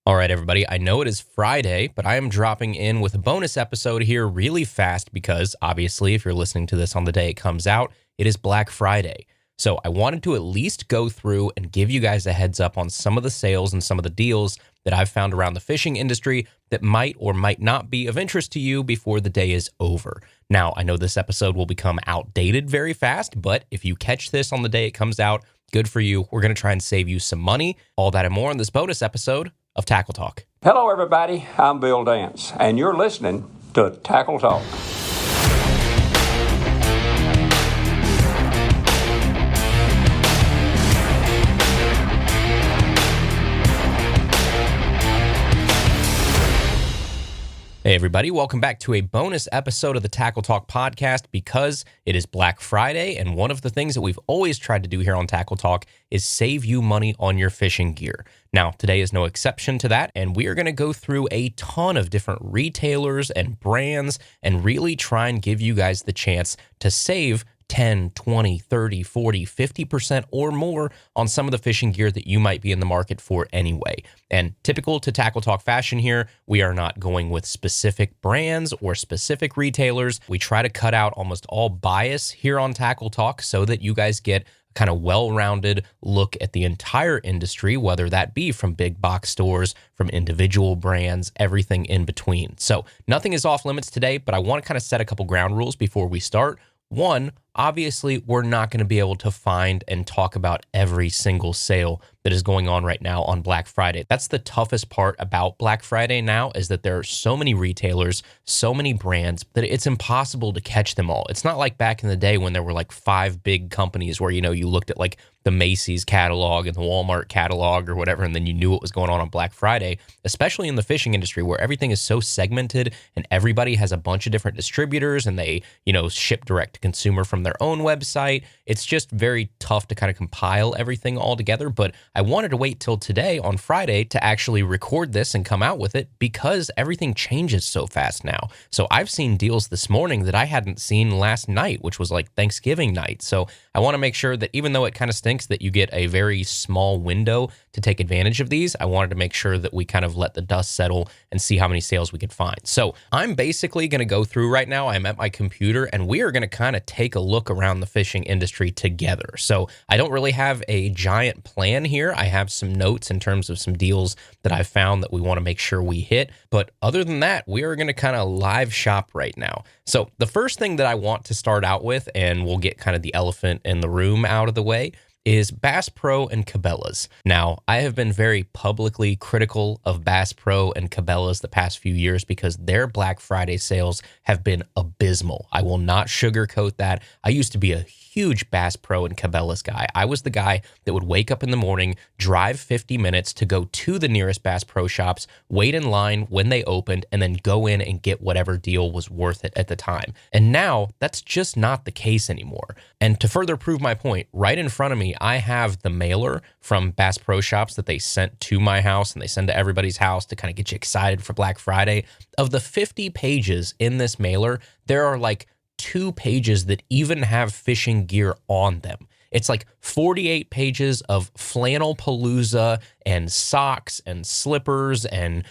All right, everybody, I know it is Friday, but I am dropping in with a bonus episode here really fast because, obviously, if you're listening to this on the day it comes out, it is Black Friday. So I wanted to at least go through and give you guys a heads up on some of the sales and some of the deals that I've found around the fishing industry that might or might not be of interest to you before the day is over. Now, I know this episode will become outdated very fast, but if you catch this on the day it comes out, good for you. We're going to try and save you some money. All that and more on this bonus episode of Tackle Talk. Hello, everybody. I'm Bill Dance, and you're listening to Tackle Talk. Hey everybody, welcome back to a bonus episode of the Tackle Talk podcast because it is Black Friday, and one of the things that we've always tried to do here on Tackle Talk is save you money on your fishing gear. Now, today is no exception to that, and we are going to go through a ton of different retailers and brands and really try and give you guys the chance to save 10, 20, 30, 40, 50% or more on some of the fishing gear that you might be in the market for anyway. And typical to Tackle Talk fashion here, we are not going with specific brands or specific retailers. We try to cut out almost all bias here on Tackle Talk so that you guys get kind of well-rounded look at the entire industry, whether that be from big box stores, from individual brands, everything in between. So nothing is off limits today, but I want to kind of set a couple ground rules before we start. One, obviously, we're not going to be able to find and talk about every single sale that is going on right now on Black Friday. That's the toughest part about Black Friday now, is that there are so many retailers, so many brands, that it's impossible to catch them all. It's not like back in the day when there were like 5 big companies where, you looked at like the Macy's catalog and the Walmart catalog or whatever, and then you knew what was going on Black Friday, especially in the fishing industry where everything is so segmented and everybody has a bunch of different distributors and they, ship direct to consumer from their own website. It's just very tough to kind of compile everything all together, but I wanted to wait till today on Friday to actually record this and come out with it because everything changes so fast now. So I've seen deals this morning that I hadn't seen last night, which was like Thanksgiving night. So I want to make sure that even though it kind of stinks that you get a very small window to take advantage of these, I wanted to make sure that we kind of let the dust settle and see how many sales we could find. So I'm basically going to go through right now. I'm at my computer and we are going to kind of take a look around the fishing industry together. So I don't really have a giant plan here. I have some notes in terms of some deals that I've found that we want to make sure we hit. But other than that, we are going to kind of live shop right now. So the first thing that I want to start out with, and we'll get kind of the elephant in the room out of the way, is Bass Pro and Cabela's. Now, I have been very publicly critical of Bass Pro and Cabela's the past few years because their Black Friday sales have been abysmal. I will not sugarcoat that. I used to be a huge Bass Pro and Cabela's guy. I was the guy that would wake up in the morning, drive 50 minutes to go to the nearest Bass Pro shops, wait in line when they opened, and then go in and get whatever deal was worth it at the time. And now, that's just not the case anymore. And to further prove my point, right in front of me, I have the mailer from Bass Pro Shops that they sent to my house and they send to everybody's house to kind of get you excited for Black Friday. Of the 50 pages in this mailer, there are like 2 pages that even have fishing gear on them. It's like 48 pages of flannel palooza and socks and slippers and,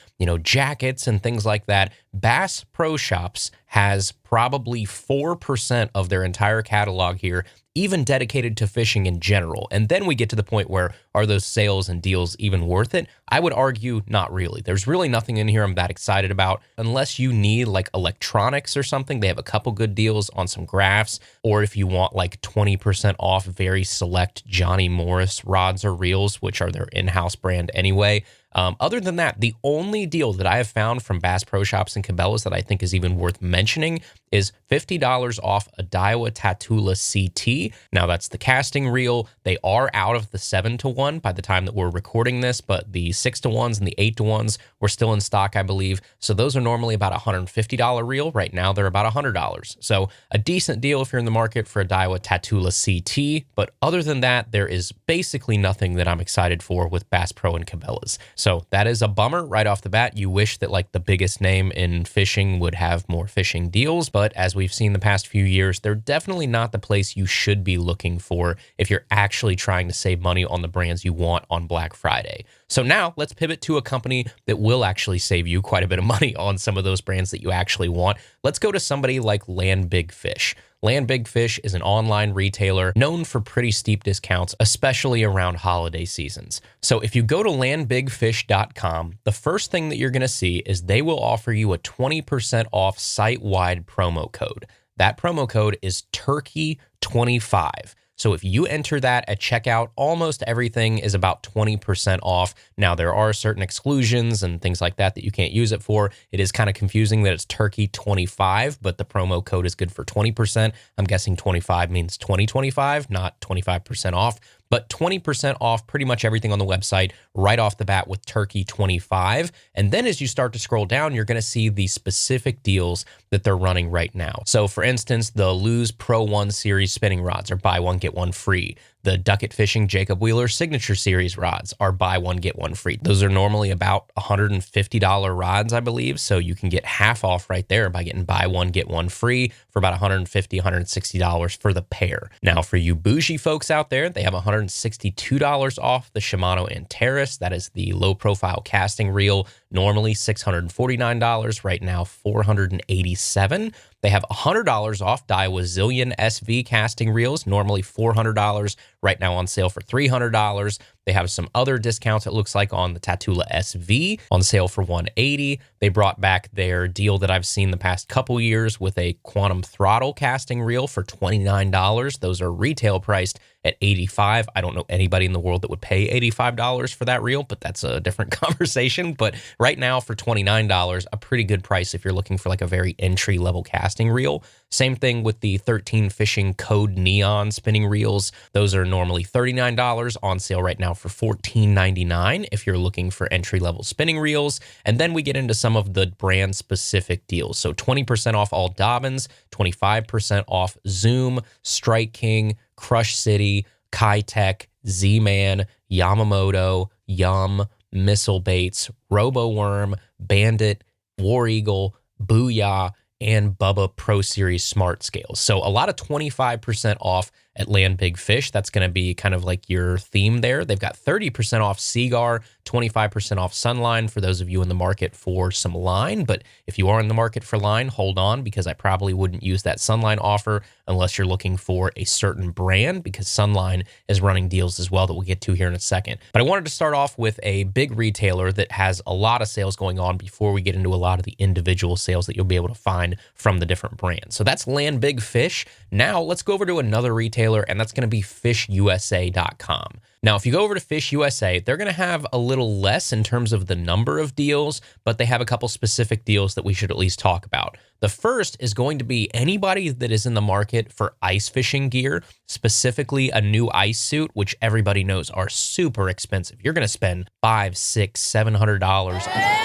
jackets and things like that. Bass Pro Shops has probably 4% of their entire catalog here, even dedicated to fishing in general. And then we get to the point where, are those sales and deals even worth it? I would argue not really. There's really nothing in here I'm that excited about unless you need like electronics or something. They have a couple good deals on some graphs, or if you want like 20% off very select Johnny Morris rods or reels, which are their in-house brand anyway. Other than that, the only deal that I have found from Bass Pro Shops and Cabela's that I think is even worth mentioning is $50 off a Daiwa Tatula CT. Now, that's the casting reel. They are out of the 7-to-1 by the time that we're recording this, but the 6-to-1s and the 8-to-1s were still in stock, I believe. So those are normally about a $150 reel. Right now, they're about $100. So a decent deal if you're in the market for a Daiwa Tatula CT. But other than that, there is basically nothing that I'm excited for with Bass Pro and Cabela's. So that is a bummer right off the bat. You wish that like the biggest name in fishing would have more fishing deals, but as we've seen the past few years, they're definitely not the place you should be looking for if you're actually trying to save money on the brands you want on Black Friday. So now let's pivot to a company that will actually save you quite a bit of money on some of those brands that you actually want. Let's go to somebody like Land Big Fish. Land Big Fish is an online retailer known for pretty steep discounts, especially around holiday seasons. So if you go to landbigfish.com, the first thing that you're going to see is they will offer you a 20% off site-wide promo code. That promo code is Turkey25. So if you enter that at checkout, almost everything is about 20% off. Now, there are certain exclusions and things like that that you can't use it for. It is kind of confusing that it's Turkey25, but the promo code is good for 20%. I'm guessing 25 means 2025, not 25% off. But 20% off pretty much everything on the website right off the bat with Turkey25. And then as you start to scroll down, you're going to see the specific deals that they're running right now. So for instance, the Lew's Pro 1 Series spinning rods are buy one, get one free. The Ducket Fishing Jacob Wheeler Signature Series rods are buy one, get one free. Those are normally about $150 rods, I believe. So you can get half off right there by getting buy one, get one free for about $150, $160 for the pair. Now, for you bougie folks out there, they have $162 off the Shimano Antares. That is the low profile casting reel. Normally $649, right now $487. They have $100 off Daiwa Zillion SV casting reels, normally $400, right now on sale for $300. They have some other discounts, it looks like, on the Tatula SV, on sale for $180. They brought back their deal that I've seen the past couple years with a Quantum Throttle casting reel for $29. Those are retail priced at $85. I don't know anybody in the world that would pay $85 for that reel, but that's a different conversation. But right now for $29, a pretty good price if you're looking for like a very entry-level casting reel. Same thing with the 13 Fishing Code Neon spinning reels. Those are normally $39, on sale right now for $14.99 if you're looking for entry-level spinning reels. And then we get into some of the brand-specific deals. So 20% off all Dobyns, 25% off Zoom, Strike King, Crush City, Kitech, Z-Man, Yamamoto, Yum, Missile Baits, Roboworm, Bandit, War Eagle, Booyah, and Bubba Pro Series Smart Scales. So a lot of 25% off at Land Big Fish. That's going to be kind of like your theme there. They've got 30% off Seagar, 25% off Sunline for those of you in the market for some line. But if you are in the market for line, hold on, because I probably wouldn't use that Sunline offer unless you're looking for a certain brand, because Sunline is running deals as well that we'll get to here in a second. But I wanted to start off with a big retailer that has a lot of sales going on before we get into a lot of the individual sales that you'll be able to find from the different brands. So that's Land Big Fish. Now let's go over to another retailer, and that's going to be FishUSA.com. Now, if you go over to FishUSA, they're going to have a little less in terms of the number of deals, but they have a couple specific deals that we should at least talk about. The first is going to be anybody that is in the market for ice fishing gear, specifically a new ice suit, which everybody knows are super expensive. You're going to spend $500, $600, $700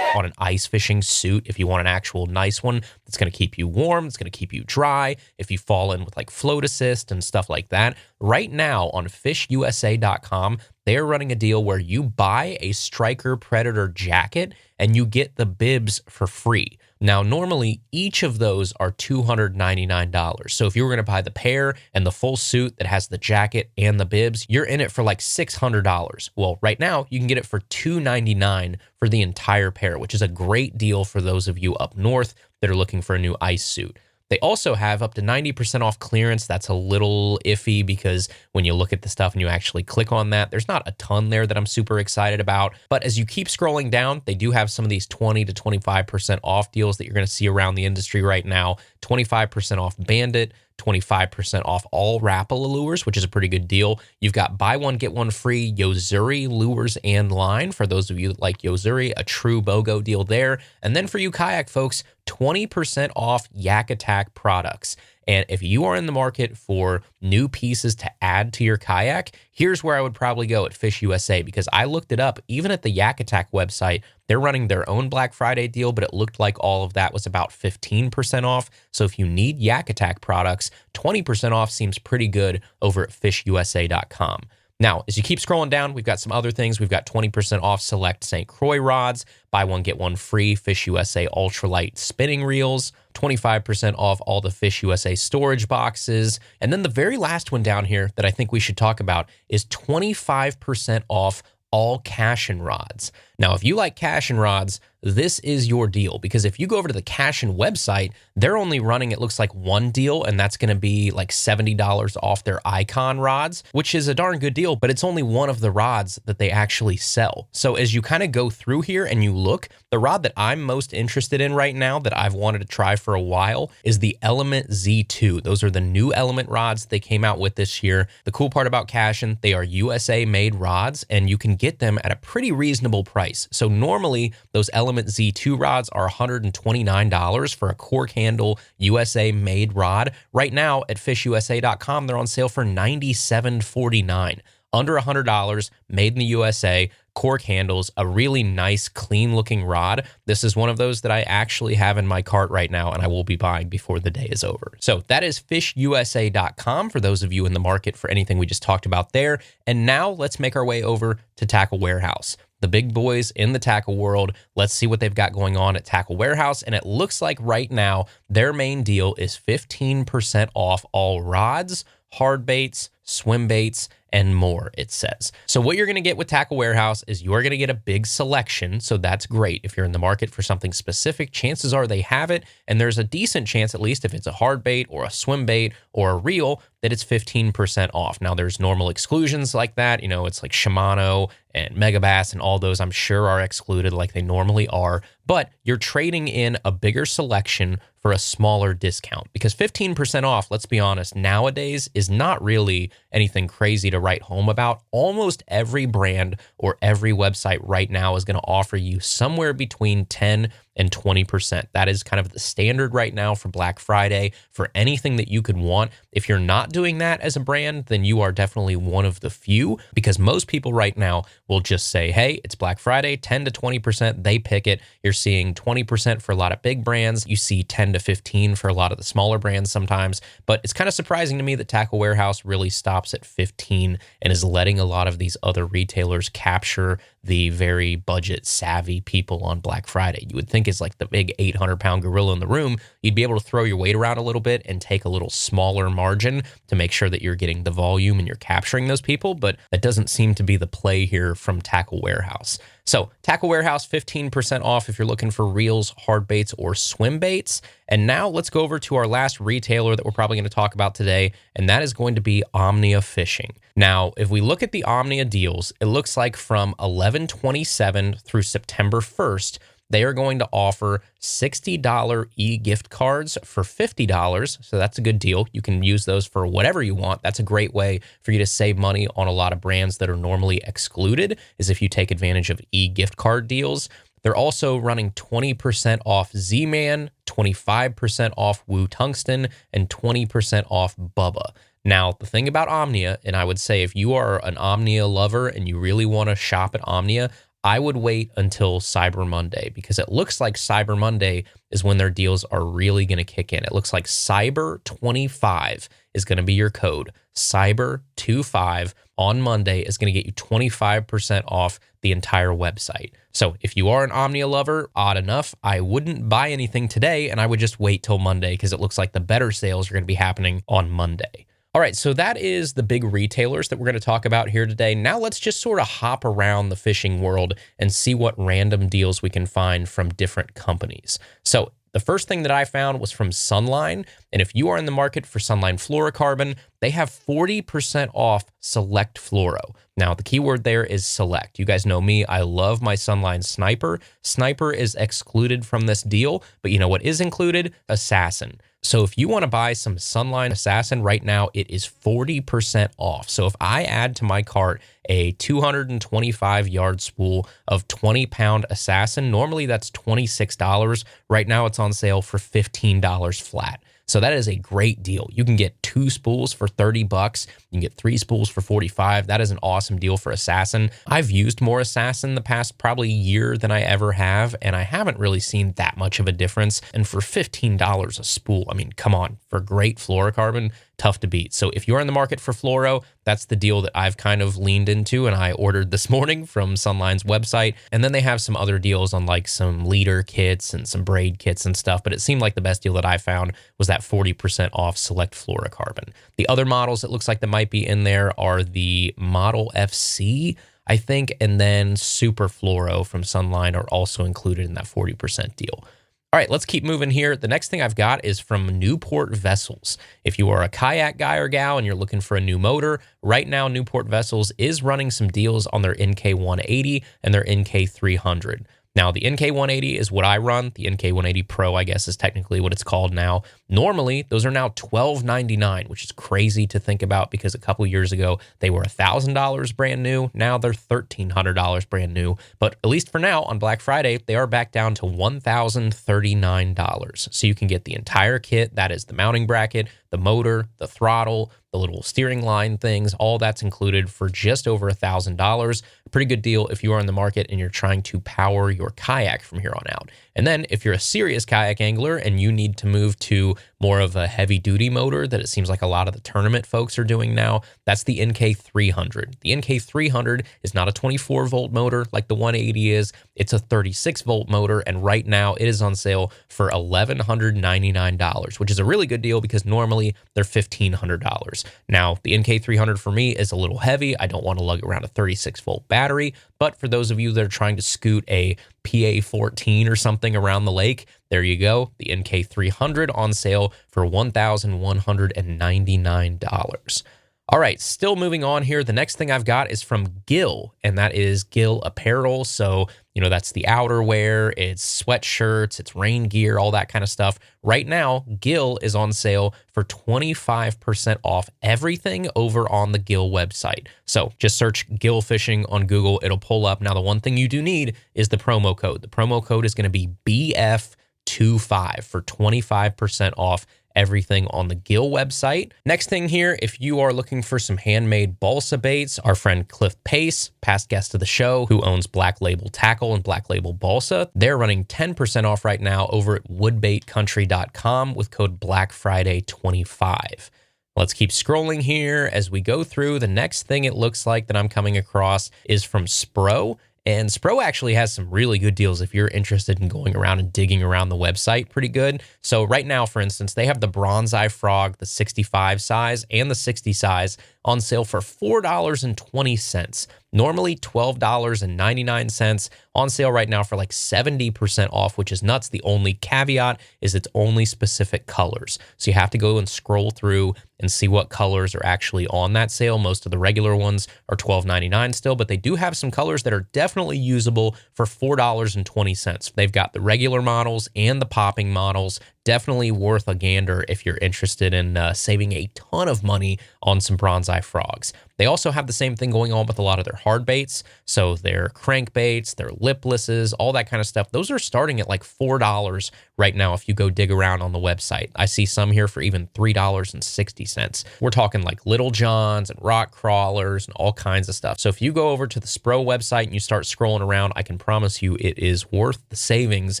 on an ice fishing suit if you want an actual nice one that's going to keep you warm, it's going to keep you dry, if you fall in with like float assist and stuff like that. Right now on fishusa.com, they are running a deal where you buy a Striker Predator jacket and you get the bibs for free. Now, normally each of those are $299. So if you were going to buy the pair and the full suit that has the jacket and the bibs, you're in it for like $600. Well, right now you can get it for $299 for the entire pair, which is a great deal for those of you up north that are looking for a new ice suit. They also have up to 90% off clearance. That's a little iffy because when you look at the stuff and you actually click on that, there's not a ton there that I'm super excited about. But as you keep scrolling down, they do have some of these 20 to 25% off deals that you're going to see around the industry right now. 25% off Bandit, 25% off all Rapala lures, which is a pretty good deal. You've got buy one, get one free Yozuri lures and line. For those of you that like Yozuri, a true BOGO deal there. And then for you kayak folks, 20% off YakAttack products. And if you are in the market for new pieces to add to your kayak, here's where I would probably go at FishUSA, because I looked it up. Even at the YakAttack website, they're running their own Black Friday deal, but it looked like all of that was about 15% off. So if you need YakAttack products, 20% off seems pretty good over at FishUSA.com. Now, as you keep scrolling down, we've got some other things. We've got 20% off select St. Croix rods, buy one, get one free FishUSA ultralight spinning reels, 25% off all the FishUSA storage boxes. And then the very last one down here that I think we should talk about is 25% off all Cashin rods. Now, if you like Cashin rods, this is your deal, because if you go over to the Cashin website, they're only running, it looks like, one deal, and that's going to be like $70 off their Icon rods, which is a darn good deal, but it's only one of the rods that they actually sell. So as you kind of go through here and you look, the rod that I'm most interested in right now that I've wanted to try for a while is the Element Z2. Those are the new Element rods they came out with this year. The cool part about Cashin, they are USA made rods, and you can get them at a pretty reasonable price. So normally those Element Z2 rods are $129 for a cork handle USA made rod. Right now at fishusa.com, they're on sale for $97.49. Under $100, made in the USA, cork handles, a really nice, clean looking rod. This is one of those that I actually have in my cart right now, and I will be buying before the day is over. So that is fishusa.com for those of you in the market for anything we just talked about there. And now let's make our way over to Tackle Warehouse, the big boys in the tackle world. Let's see what they've got going on at Tackle Warehouse. And it looks like right now their main deal is 15% off all rods, hard baits, swim baits, and more, it says. So what you're going to get with Tackle Warehouse is you're going to get a big selection. So that's great. If you're in the market for something specific, chances are they have it. And there's a decent chance, at least if it's a hard bait or a swim bait or a reel, that it's 15% off. Now there's normal exclusions like that. You know, it's like Shimano and Megabass and all those I'm sure are excluded like they normally are. But you're trading in a bigger selection for a smaller discount, because 15% off, let's be honest, nowadays is not really anything crazy to write home about. Almost every brand or every website right now is going to offer you somewhere between 10 and 20%. That is kind of the standard right now for Black Friday for anything that you could want. If you're not doing that as a brand, then you are definitely one of the few, because most people right now will just say, hey, it's Black Friday, 10 to 20%, they pick it. You're seeing 20% for a lot of big brands. You see 10 to 15 for a lot of the smaller brands sometimes, but it's kind of surprising to me that Tackle Warehouse really stops at 15 and is letting a lot of these other retailers capture the very budget savvy people on Black Friday. You would think it's like the big 800-pound gorilla in the room. You'd be able to throw your weight around a little bit and take a little smaller margin to make sure that you're getting the volume and you're capturing those people, but that doesn't seem to be the play here from Tackle Warehouse. So Tackle Warehouse, 15% off if you're looking for reels, hard baits, or swim baits. And now let's go over to our last retailer that we're probably going to talk about today, and that is going to be Omnia Fishing. Now, if we look at the Omnia deals, it looks like from 11/27 through September 1st, they are going to offer $60 e-gift cards for $50. So that's a good deal. You can use those for whatever you want. That's a great way for you to save money on a lot of brands that are normally excluded, is if you take advantage of e-gift card deals. They're also running 20% off Z-Man, 25% off Woo Tungsten, and 20% off Bubba. Now, the thing about Omnia, and I would say if you are an Omnia lover and you really want to shop at Omnia, I would wait until Cyber Monday, because it looks like Cyber Monday is when their deals are really going to kick in. It looks like Cyber 25 is going to be your code. Cyber 25 on Monday is going to get you 25% off the entire website. So if you are an Omnia lover, odd enough, I wouldn't buy anything today, and I would just wait till Monday, because it looks like the better sales are going to be happening on Monday. All right, so that is the big retailers that we're going to talk about here today. Now let's just sort of hop around the fishing world and see what random deals we can find from different companies. So the first thing that I found was from Sunline, and if you are in the market for Sunline fluorocarbon, they have 40% off Select Fluoro. Now, the keyword there is select. You guys know me. I love my Sunline Sniper. Sniper is excluded from this deal, but you know what is included? Assassin. So if you want to buy some Sunline Assassin right now, it is 40% off. So if I add to my cart a 225-yard spool of 20-pound Assassin, normally that's $26. Right now it's on sale for $15 flat. So that is a great deal. You can get 2 spools for $30. You can get 3 spools for $45. That is an awesome deal for Assassin. I've used more Assassin the past probably year than I ever have, and I haven't really seen that much of a difference. And for $15 a spool, I mean, come on, for great fluorocarbon, tough to beat. So if you're in the market for fluoro, that's the deal that I've kind of leaned into and I ordered this morning from Sunline's website. And then they have some other deals on like some leader kits and some braid kits and stuff, but it seemed like the best deal that I found was that 40% off select fluorocarbon. The other models it looks like that might be in there are the Model FC, I think, and then Super Fluoro from Sunline are also included in that 40% deal. All right, let's keep moving here. The next thing I've got is from Newport Vessels. If you are a kayak guy or gal and you're looking for a new motor, right now Newport Vessels is running some deals on their NK180 and their NK300. Now, the NK180 is what I run. The NK180 Pro, I guess, is technically what it's called now. Normally, those are now $1,299, which is crazy to think about because a couple years ago, they were $1,000 brand new. Now they're $1,300 brand new. But at least for now, on Black Friday, they are back down to $1,039. So you can get the entire kit. That is the mounting bracket, the motor, the throttle, the little steering line things, all that's included for just over $1,000. A pretty good deal if you are in the market and you're trying to power your kayak from here on out. And then if you're a serious kayak angler and you need to move to more of a heavy duty motor that it seems like a lot of the tournament folks are doing now, that's the NK300. The NK300 is not a 24 volt motor like the 180 is. It's a 36 volt motor. And right now it is on sale for $1,199, which is a really good deal because normally they're $1,500. Now the NK300 for me is a little heavy. I don't want to lug around a 36 volt battery, but for those of you that are trying to scoot a PA14 or something around the lake, there you go. The NK300 on sale for $1,199. All right, still moving on here. The next thing I've got is from Gill, and that is Gill Apparel. So, that's the outerwear, it's sweatshirts, it's rain gear, all that kind of stuff. Right now, Gill is on sale for 25% off everything over on the Gill website. So just search Gill Fishing on Google. It'll pull up. Now, the one thing you do need is the promo code. The promo code is going to be BF25 for 25% off everything on the Gill website. Next thing here, if you are looking for some handmade balsa baits, our friend Cliff Pace, past guest of the show, who owns Black Label Tackle and Black Label Balsa, they're running 10% off right now over at woodbaitcountry.com with code BlackFriday25. Let's keep scrolling here as we go through. The next thing it looks like that I'm coming across is from SPRO. And SPRO actually has some really good deals if you're interested in going around and digging around the website pretty good. So right now, for instance, they have the Bronze-Eye Frog, the 65 size and the 60 size on sale for $4.20. Normally $12.99, on sale right now for like 70% off, which is nuts. The only caveat is it's only specific colors. So you have to go and scroll through and see what colors are actually on that sale. Most of the regular ones are $12.99 still, but they do have some colors that are definitely usable for $4.20. They've got the regular models and the popping models. Definitely worth a gander if you're interested in saving a ton of money on some Bronze-Eye Frogs. They also have the same thing going on with a lot of their hard baits. So their crankbaits, their liplesses, all that kind of stuff. Those are starting at like $4 right now if you go dig around on the website. I see some here for even $3.60. We're talking like Little Johns and rock crawlers and all kinds of stuff. So if you go over to the SPRO website and you start scrolling around, I can promise you it is worth the savings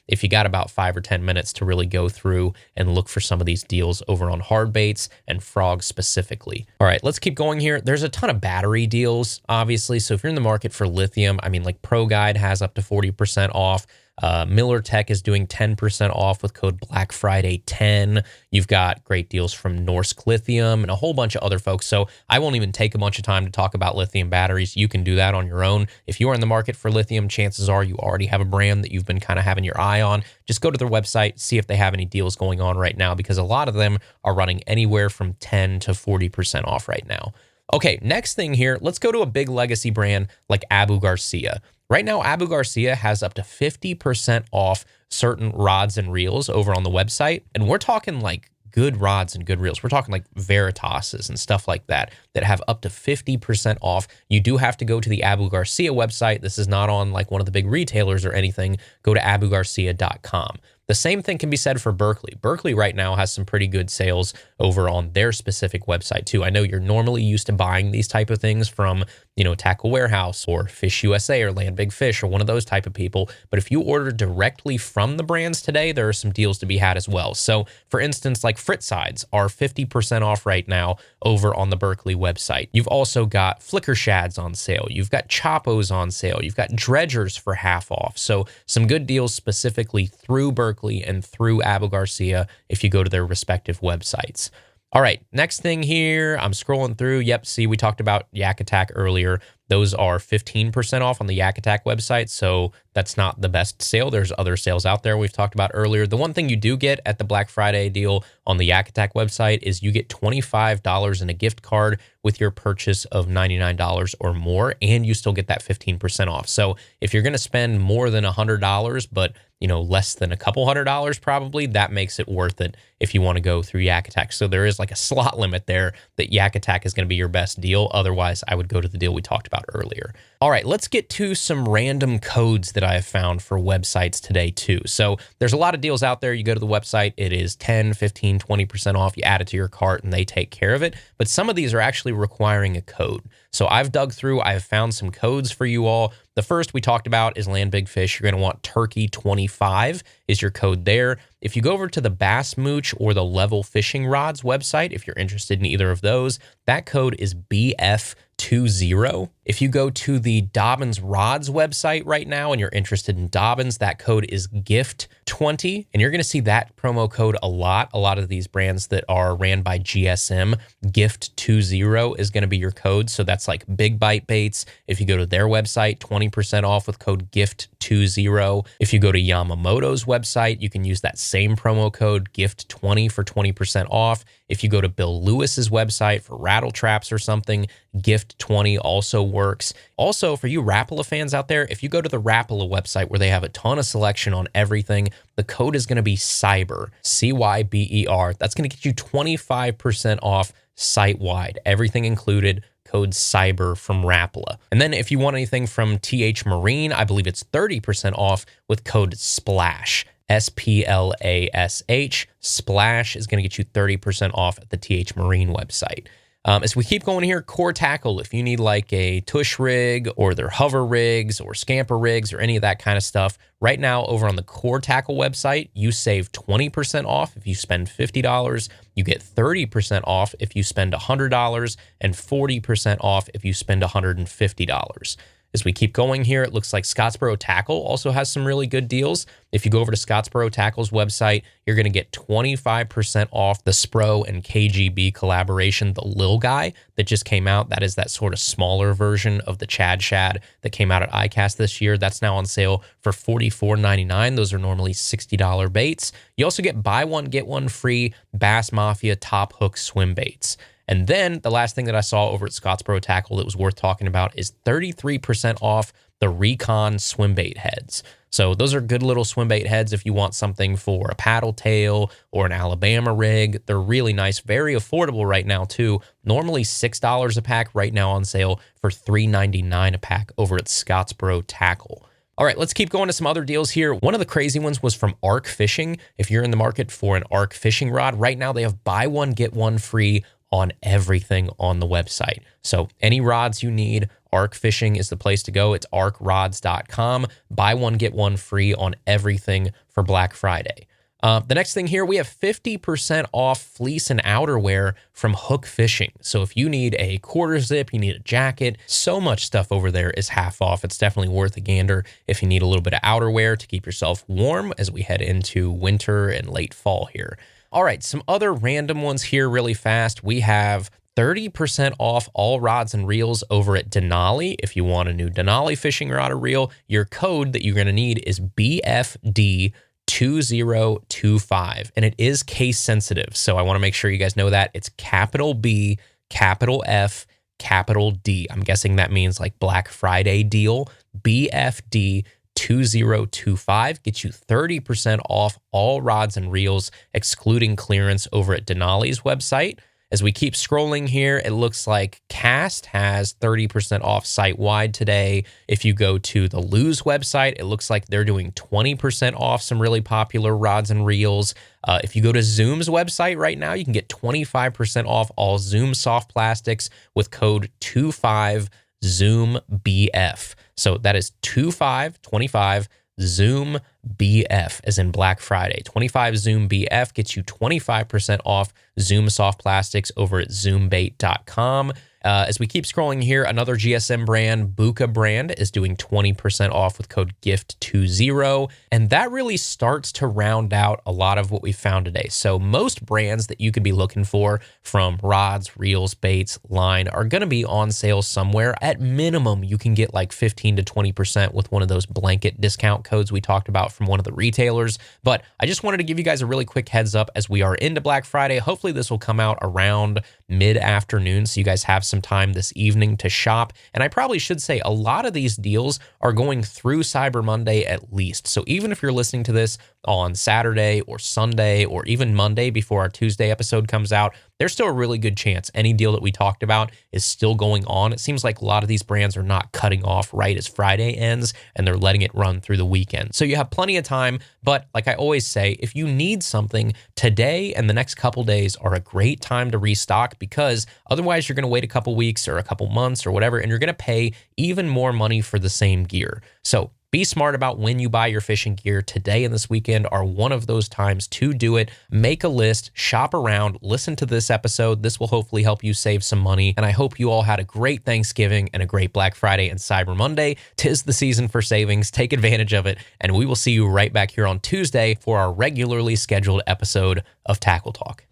if you got about 5 or 10 minutes to really go through and look for some of these deals over on hard baits and frogs specifically. All right, let's keep going here. There's a ton of battery deals, obviously. So if you're in the market for lithium, I mean, like Pro Guide has up to 40% off. Miller Tech is doing 10% off with code BlackFriday10. You've got great deals from Norsk Lithium and a whole bunch of other folks. So I won't even take a bunch of time to talk about lithium batteries. You can do that on your own. If you are in the market for lithium, chances are you already have a brand that you've been kind of having your eye on. Just go to their website, see if they have any deals going on right now, because a lot of them are running anywhere from 10 to 40% off right now. Okay, next thing here, let's go to a big legacy brand like Abu Garcia. Right now, Abu Garcia has up to 50% off certain rods and reels over on the website. And we're talking like good rods and good reels. We're talking like Veritas's and stuff like that have up to 50% off. You do have to go to the Abu Garcia website. This is not on like one of the big retailers or anything. Go to abugarcia.com. The same thing can be said for Berkley. Berkley right now has some pretty good sales over on their specific website too. I know you're normally used to buying these type of things from, Tackle Warehouse or FishUSA or Land Big Fish or one of those type of people. But if you order directly from the brands today, there are some deals to be had as well. So for instance, like Frit Sides are 50% off right now over on the Berkley website. You've also got Flicker Shads on sale. You've got Choppos on sale. You've got Dredgers for half off. So some good deals specifically through Berkley and through Abu Garcia if you go to their respective websites. All right, next thing here, I'm scrolling through. Yep, see, we talked about YakAttack earlier. Those are 15% off on the YakAttack website, so that's not the best sale. There's other sales out there we've talked about earlier. The one thing you do get at the Black Friday deal on the YakAttack website is you get $25 in a gift card with your purchase of $99 or more, and you still get that 15% off. So if you're going to spend more than $100, but less than a couple $100 probably, that makes it worth it if you want to go through YakAttack. So there is like a slot limit there that YakAttack is going to be your best deal. Otherwise, I would go to the deal we talked about earlier. All right, let's get to some random codes that I have found for websites today too. So there's a lot of deals out there. You go to the website, it is 10, 15, 20% off. You add it to your cart and they take care of it. But some of these are actually requiring a code. So I've dug through, I've found some codes for you all. The first we talked about is Land Big Fish. You're going to want Turkey25 is your code there. If you go over to the Bass Mooch or the Level Fishing Rods website, if you're interested in either of those, that code is BF20. If you go to the Dobyns Rods website right now and you're interested in Dobyns, that code is GIFT20. And you're going to see that promo code a lot. A lot of these brands that are ran by GSM, GIFT20 is going to be your code. So that's like Big Bite Baits. If you go to their website, 20% off with code GIFT20. If you go to Yamamoto's website, you can use that same promo code GIFT20 for 20% off. If you go to Bill Lewis's website for rattle traps or something, GIFT20 also works. Also, for you Rapala fans out there, if you go to the Rapala website where they have a ton of selection on everything, the code is going to be CYBER, CYBER. That's going to get you 25% off site-wide, everything included, code CYBER from Rapala. And then if you want anything from TH Marine, I believe it's 30% off with code SPLASH. SPLASH. Splash is going to get you 30% off at the TH Marine website. As we keep going here, Core Tackle, if you need like a tush rig or their hover rigs or scamper rigs or any of that kind of stuff, right now over on the Core Tackle website, you save 20% off if you spend $50. You get 30% off if you spend $100 and 40% off if you spend $150. As we keep going here, it looks like Scottsboro Tackle also has some really good deals. If you go over to Scottsboro Tackle's website, you're going to get 25% off the SPRO and KGB collaboration, the Lil Guy that just came out. That is that sort of smaller version of the Chad Shad that came out at ICAST this year. That's now on sale for $44.99. Those are normally $60 baits. You also get buy one, get one free Bass Mafia Top Hook swim baits. And then the last thing that I saw over at Scottsboro Tackle that was worth talking about is 33% off the Recon swim bait heads. So those are good little swim bait heads if you want something for a paddle tail or an Alabama rig. They're really nice, very affordable right now too. Normally $6 a pack, right now on sale for $3.99 a pack over at Scottsboro Tackle. All right, let's keep going to some other deals here. One of the crazy ones was from Arc Fishing. If you're in the market for an Arc fishing rod, right now they have buy one, get one free on everything on the website. So any rods you need, Arc Fishing is the place to go. It's arcrods.com. Buy one, get one free on everything for Black Friday. The next thing here, we have 50% off fleece and outerwear from Hook Fishing. So if you need a quarter zip, you need a jacket, so much stuff over there is half off. It's definitely worth a gander if you need a little bit of outerwear to keep yourself warm as we head into winter and late fall here. All right, some other random ones here really fast. We have 30% off all rods and reels over at Denali. If you want a new Denali fishing rod or reel, your code that you're going to need is BFD2025, and it is case sensitive. So I want to make sure you guys know that. It's capital B, capital F, capital D. I'm guessing that means like Black Friday deal. BFD2025 gets you 30% off all rods and reels, excluding clearance over at Denali's website. As we keep scrolling here, it looks like Cast has 30% off site-wide today. If you go to the Lose website, it looks like they're doing 20% off some really popular rods and reels. If you go to Zoom's website right now, you can get 25% off all Zoom soft plastics with code 25 Zoom BF. So that is 2525 Zoom BF, as in Black Friday. 25 Zoom BF gets you 25% off Zoom soft plastics over at zoombait.com. As we keep scrolling here, another GSM brand, Buka brand, is doing 20% off with code GIFT20. And that really starts to round out a lot of what we found today. So most brands that you could be looking for, from rods, reels, baits, line, are going to be on sale somewhere. At minimum, you can get like 15 to 20% with one of those blanket discount codes we talked about from one of the retailers. But I just wanted to give you guys a really quick heads up as we are into Black Friday. Hopefully this will come out around mid-afternoon, so you guys have some time this evening to shop. And I probably should say a lot of these deals are going through Cyber Monday at least. So even if you're listening to this on Saturday or Sunday or even Monday before our Tuesday episode comes out, there's still a really good chance any deal that we talked about is still going on. It seems like a lot of these brands are not cutting off right as Friday ends, and they're letting it run through the weekend. So you have plenty of time, but like I always say, if you need something, today and the next couple days are a great time to restock, because otherwise you're going to wait a couple weeks or a couple months or whatever, and you're going to pay even more money for the same gear. So be smart about when you buy your fishing gear. Today and this weekend are one of those times to do it. Make a list, shop around, listen to this episode. This will hopefully help you save some money. And I hope you all had a great Thanksgiving and a great Black Friday and Cyber Monday. 'Tis the season for savings. Take advantage of it. And we will see you right back here on Tuesday for our regularly scheduled episode of Tackle Talk.